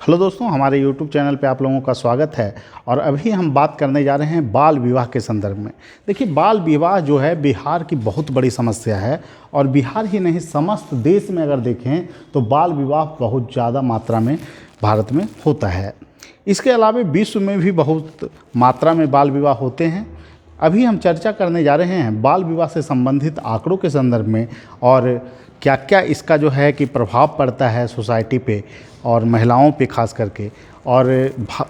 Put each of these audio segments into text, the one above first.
Hello दोस्तों, हमारे YouTube channel पे आप लोगों का स्वागत है। और अभी हम बात करने जा रहे हैं बाल विवाह के संदर्भ में। देखिए, बाल विवाह जो है बिहार की बहुत बड़ी समस्या है और बिहार ही नहीं समस्त देश में अगर देखें तो बाल विवाह बहुत ज़्यादा मात्रा में भारत में होता है। इसके अलावा विश्व में भी बहुत मात्रा में बाल विवाह होते हैं। अभी हम चर्चा करने जा रहे हैं बाल विवाह से संबंधित आंकड़ों के संदर्भ में और क्या क्या इसका जो है कि प्रभाव पड़ता है सोसाइटी पे और महिलाओं पे खास करके, और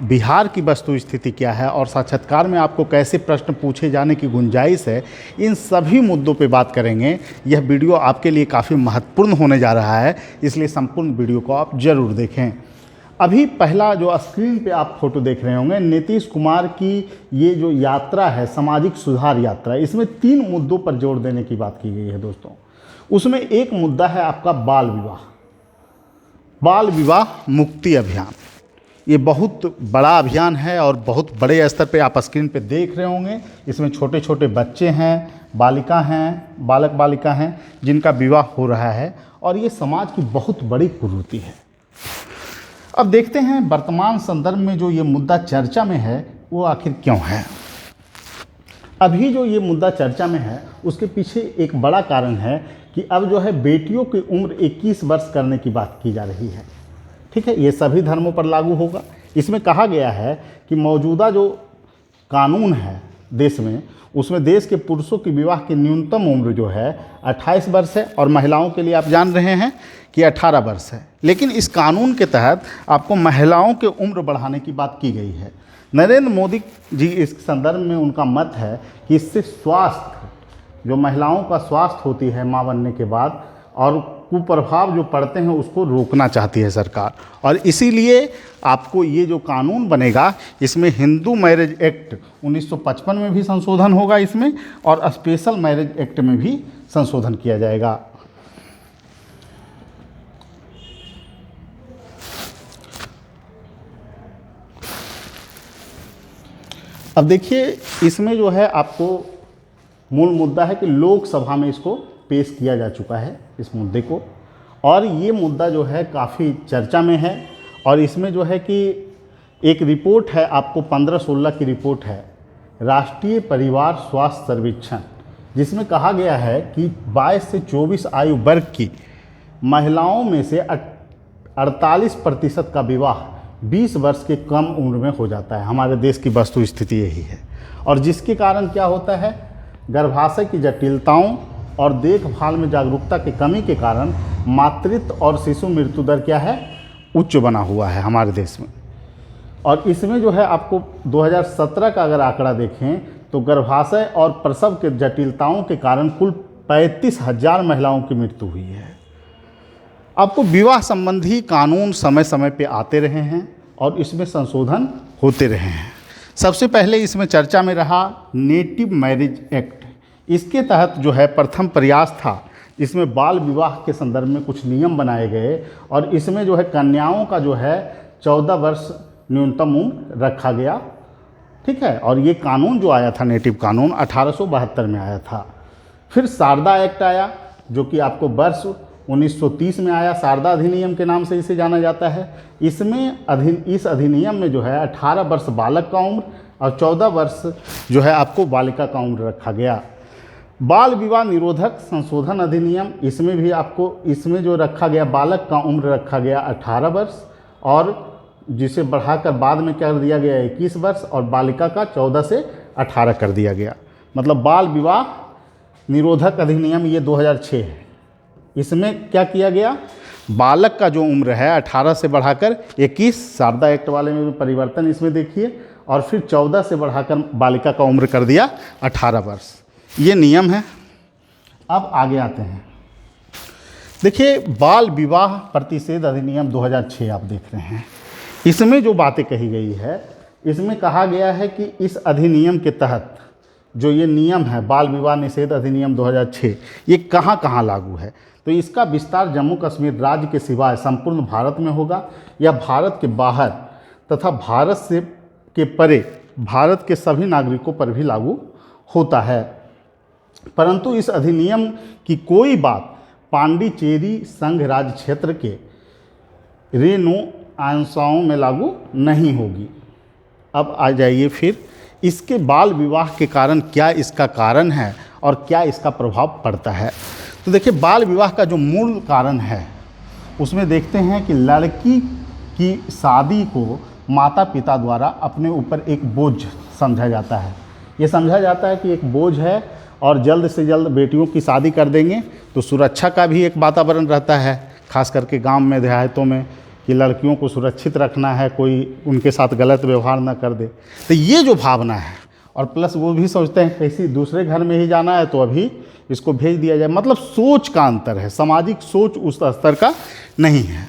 बिहार की वस्तु स्थिति क्या है और साक्षात्कार में आपको कैसे प्रश्न पूछे जाने की गुंजाइश है, इन सभी मुद्दों पे बात करेंगे। यह वीडियो आपके लिए काफ़ी महत्वपूर्ण होने जा रहा है, इसलिए संपूर्ण वीडियो को आप ज़रूर देखें। अभी पहला जो स्क्रीन पे आप फोटो देख रहे होंगे, नीतीश कुमार की ये जो यात्रा है, सामाजिक सुधार यात्रा, इसमें 3 मुद्दों पर जोर देने की बात की गई है दोस्तों। उसमें एक मुद्दा है आपका बाल विवाह, बाल विवाह मुक्ति अभियान। ये बहुत बड़ा अभियान है और बहुत बड़े स्तर पे आप स्क्रीन पे देख रहे होंगे। इसमें छोटे छोटे बच्चे हैं, बालिका हैं, बालक बालिका हैं जिनका विवाह हो रहा है और ये समाज की बहुत बड़ी कुरीति है। अब देखते हैं वर्तमान संदर्भ में जो ये मुद्दा चर्चा में है वो आखिर क्यों है। अभी जो ये मुद्दा चर्चा में है उसके पीछे एक बड़ा कारण है कि अब जो है बेटियों की उम्र 21 वर्ष करने की बात की जा रही है। ठीक है, ये सभी धर्मों पर लागू होगा। इसमें कहा गया है कि मौजूदा जो कानून है देश में, उसमें देश के पुरुषों की विवाह की न्यूनतम उम्र जो है 28 वर्ष है और महिलाओं के लिए आप जान रहे हैं कि 18 वर्ष है। लेकिन इस कानून के तहत आपको महिलाओं की उम्र बढ़ाने की बात की गई है। नरेंद्र मोदी जी इस संदर्भ में उनका मत है कि इससे स्वास्थ्य, जो महिलाओं का स्वास्थ्य होती है माँ बनने के बाद, और कुप्रभाव जो पड़ते हैं उसको रोकना चाहती है सरकार। और इसीलिए आपको ये जो कानून बनेगा, इसमें हिंदू मैरिज एक्ट 1955 में भी संशोधन होगा इसमें, और स्पेशल मैरिज एक्ट में भी संशोधन किया जाएगा। अब देखिए, इसमें जो है आपको मूल मुद्दा है कि लोकसभा में इसको पेश किया जा चुका है इस मुद्दे को, और ये मुद्दा जो है काफ़ी चर्चा में है। और इसमें जो है कि एक रिपोर्ट है, आपको 15-16 की रिपोर्ट है, राष्ट्रीय परिवार स्वास्थ्य सर्वेक्षण, जिसमें कहा गया है कि 22 से 24 आयु वर्ग की महिलाओं में से 48% का विवाह 20 वर्ष के कम उम्र में हो जाता है। हमारे देश की वस्तु स्थिति यही है, और जिसके कारण क्या होता है, गर्भाशय की जटिलताओं और देखभाल में जागरूकता की कमी के कारण मातृत्व और शिशु मृत्यु दर क्या है, उच्च बना हुआ है हमारे देश में। और इसमें जो है आपको 2017 का अगर आंकड़ा देखें तो गर्भाशय और प्रसव के जटिलताओं के कारण कुल 35,000 महिलाओं की मृत्यु हुई है। आपको विवाह संबंधी कानून समय समय पे आते रहे हैं और इसमें संशोधन होते रहे हैं। सबसे पहले इसमें चर्चा में रहा नेटिव मैरिज एक्ट। इसके तहत जो है प्रथम प्रयास था, इसमें बाल विवाह के संदर्भ में कुछ नियम बनाए गए और इसमें जो है कन्याओं का जो है 14 वर्ष न्यूनतम उम्र रखा गया। ठीक है, और ये कानून जो आया था, नेटिव कानून 1872 में आया था। फिर शारदा एक्ट आया, जो कि आपको वर्ष 1930 में आया। शारदा अधिनियम के नाम से इसे जाना जाता है। इसमें इस अधिनियम में जो है 18 वर्ष बालक का उम्र और 14 वर्ष जो है आपको बालिका का उम्र रखा गया। बाल विवाह निरोधक संशोधन अधिनियम, इसमें भी आपको इसमें जो रखा गया, बालक का उम्र रखा गया 18 वर्ष और जिसे बढ़ाकर बाद में कर दिया गया 21 वर्ष, और बालिका का 14 से 18 कर दिया गया। मतलब बाल विवाह निरोधक अधिनियम ये 2006 है। इसमें क्या किया गया, बालक का जो उम्र है 18 से बढ़ाकर 21, शारदा एक्ट वाले में भी परिवर्तन इसमें देखिए, और फिर 14 से बढ़ाकर बालिका का उम्र कर दिया 18 वर्ष। ये नियम है। अब आगे आते हैं, देखिए बाल विवाह प्रतिषेध अधिनियम 2006 आप देख रहे हैं। इसमें जो बातें कही गई है, इसमें कहा गया है कि इस अधिनियम के तहत जो ये नियम है, बाल विवाह निषेध अधिनियम 2006, ये कहाँ कहाँ लागू है। तो इसका विस्तार जम्मू कश्मीर राज्य के सिवाय संपूर्ण भारत में होगा, या भारत के बाहर तथा भारत से के परे भारत के सभी नागरिकों पर भी लागू होता है। परंतु इस अधिनियम की कोई बात पांडिचेरी संघ राज्य क्षेत्र के रेनो आयंसाओं में लागू नहीं होगी। अब आ जाइए फिर इसके बाल विवाह के कारण क्या इसका कारण है और क्या इसका प्रभाव पड़ता है। तो देखिए बाल विवाह का जो मूल कारण है उसमें देखते हैं कि लड़की की शादी को माता पिता द्वारा अपने ऊपर एक बोझ समझा जाता है। ये समझा जाता है कि एक बोझ है और जल्द से जल्द बेटियों की शादी कर देंगे तो सुरक्षा का भी एक वातावरण रहता है, खास करके गांव में देहातों में, कि लड़कियों को सुरक्षित रखना है, कोई उनके साथ गलत व्यवहार ना कर दे। तो ये जो भावना है, और प्लस वो भी सोचते हैं किसी दूसरे घर में ही जाना है तो अभी इसको भेज दिया जाए। मतलब सोच का अंतर है, सामाजिक सोच उस स्तर का नहीं है,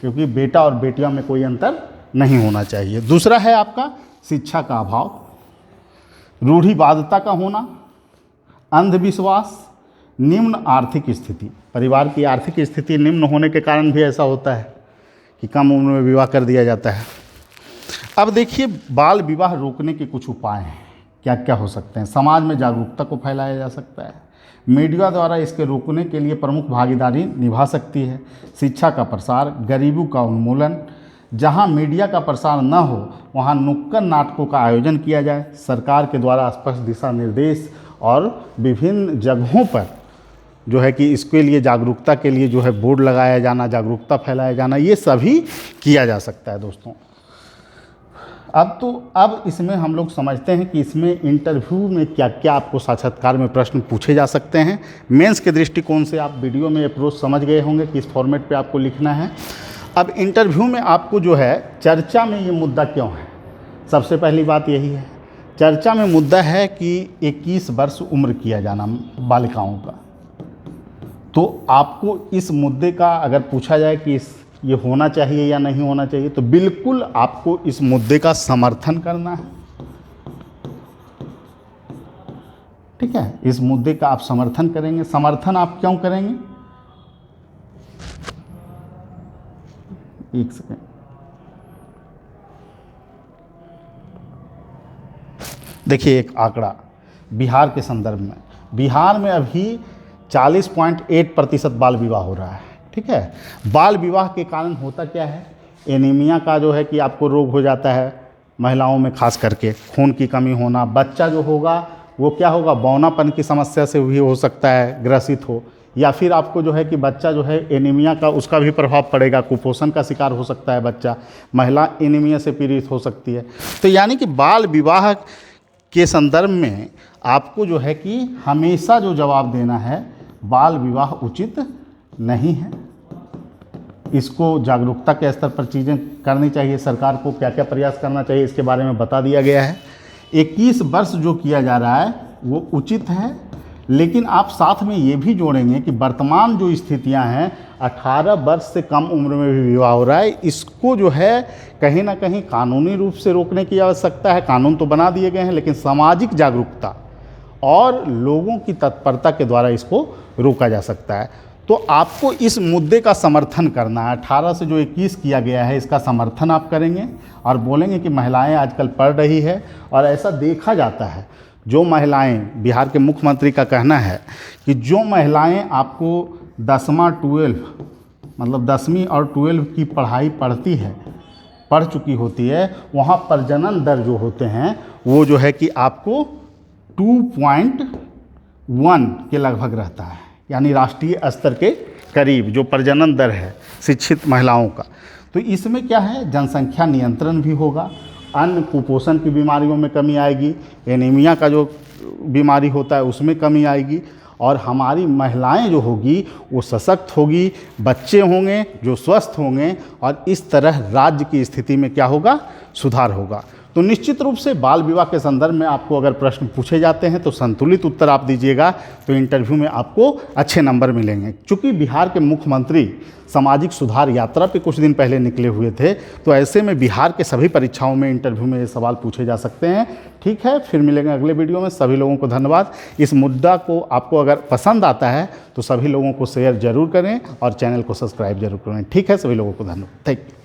क्योंकि बेटा और बेटियां में कोई अंतर नहीं होना चाहिए। दूसरा है आपका शिक्षा का अभाव, रूढ़िवादिता का होना, अंधविश्वास, निम्न आर्थिक स्थिति। परिवार की आर्थिक स्थिति निम्न होने के कारण भी ऐसा होता है कि कम उम्र में विवाह कर दिया जाता है। अब देखिए बाल विवाह रोकने के कुछ उपाय हैं, क्या क्या हो सकते हैं। समाज में जागरूकता को फैलाया जा सकता है, मीडिया द्वारा इसके रोकने के लिए प्रमुख भागीदारी निभा सकती है। शिक्षा का प्रसार, गरीबी का उन्मूलन, जहां मीडिया का प्रसार न हो वहां नुक्कड़ नाटकों का आयोजन किया जाए। सरकार के द्वारा स्पष्ट दिशा निर्देश और विभिन्न जगहों पर जो है कि इसके लिए जागरूकता के लिए जो है बोर्ड लगाया जाना, जागरूकता फैलाया जाना, ये सभी किया जा सकता है दोस्तों। अब इसमें हम लोग समझते हैं कि इसमें इंटरव्यू में क्या क्या आपको साक्षात्कार में प्रश्न पूछे जा सकते हैं। मेंस के दृष्टिकोण से आप वीडियो में अप्रोच समझ गए होंगे कि इस फॉर्मेट पे आपको लिखना है। अब इंटरव्यू में आपको जो है चर्चा में ये मुद्दा क्यों है, सबसे पहली बात यही है। चर्चा में मुद्दा है कि 21 वर्ष उम्र किया जाना बालिकाओं का। तो आपको इस मुद्दे का अगर पूछा जाए कि ये होना चाहिए या नहीं होना चाहिए, तो बिल्कुल आपको इस मुद्दे का समर्थन करना है। ठीक है, इस मुद्दे का आप समर्थन करेंगे। समर्थन आप क्यों करेंगे, एक सेकेंड, देखिए एक आंकड़ा बिहार के संदर्भ में, बिहार में अभी 40.8% बाल विवाह हो रहा है। ठीक है, बाल विवाह के कारण होता क्या है, एनीमिया का जो है कि आपको रोग हो जाता है, महिलाओं में खास करके खून की कमी होना, बच्चा जो होगा वो क्या होगा, बौनापन की समस्या से भी हो सकता है ग्रसित हो, या फिर आपको जो है कि बच्चा जो है एनीमिया का उसका भी प्रभाव पड़ेगा, कुपोषण का शिकार हो सकता है बच्चा, महिला एनीमिया से पीड़ित हो सकती है। तो यानी कि बाल विवाह के संदर्भ में आपको जो है कि हमेशा जो जवाब देना है, बाल विवाह उचित नहीं है, इसको जागरूकता के स्तर पर चीज़ें करनी चाहिए। सरकार को क्या क्या प्रयास करना चाहिए इसके बारे में बता दिया गया है। 21 वर्ष जो किया जा रहा है वो उचित है, लेकिन आप साथ में ये भी जोड़ेंगे कि वर्तमान जो स्थितियां हैं, 18 वर्ष से कम उम्र में भी विवाह हो रहा है, इसको जो है कहीं ना कहीं कानूनी रूप से रोकने की आवश्यकता है। कानून तो बना दिए गए हैं, लेकिन सामाजिक जागरूकता और लोगों की तत्परता के द्वारा इसको रोका जा सकता है। तो आपको इस मुद्दे का समर्थन करना है। 18 से जो 21 किया गया है इसका समर्थन आप करेंगे और बोलेंगे कि महिलाएं आजकल पढ़ रही है, और ऐसा देखा जाता है जो महिलाएं, बिहार के मुख्यमंत्री का कहना है कि जो महिलाएं आपको 10वीं और 12वीं की पढ़ाई पढ़ चुकी होती है, वहाँ प्रजनन दर जो होते हैं वो जो है कि आपको 2.1 के लगभग रहता है, यानी राष्ट्रीय स्तर के करीब जो प्रजनन दर है शिक्षित महिलाओं का। तो इसमें क्या है, जनसंख्या नियंत्रण भी होगा, अन्य कुपोषण की बीमारियों में कमी आएगी, एनीमिया का जो बीमारी होता है उसमें कमी आएगी, और हमारी महिलाएं जो होगी वो सशक्त होगी, बच्चे होंगे जो स्वस्थ होंगे, और इस तरह राज्य की स्थिति में क्या होगा, सुधार होगा। तो निश्चित रूप से बाल विवाह के संदर्भ में आपको अगर प्रश्न पूछे जाते हैं तो संतुलित उत्तर आप दीजिएगा, तो इंटरव्यू में आपको अच्छे नंबर मिलेंगे। चूँकि बिहार के मुख्यमंत्री सामाजिक सुधार यात्रा पे कुछ दिन पहले निकले हुए थे, तो ऐसे में बिहार के सभी परीक्षाओं में इंटरव्यू में ये सवाल पूछे जा सकते हैं। ठीक है, फिर मिलेंगे अगले वीडियो में। सभी लोगों को धन्यवाद। इस मुद्दा को आपको अगर पसंद आता है तो सभी लोगों को शेयर जरूर करें और चैनल को सब्सक्राइब जरूर करें। ठीक है, सभी लोगों को धन्यवाद। Thank you.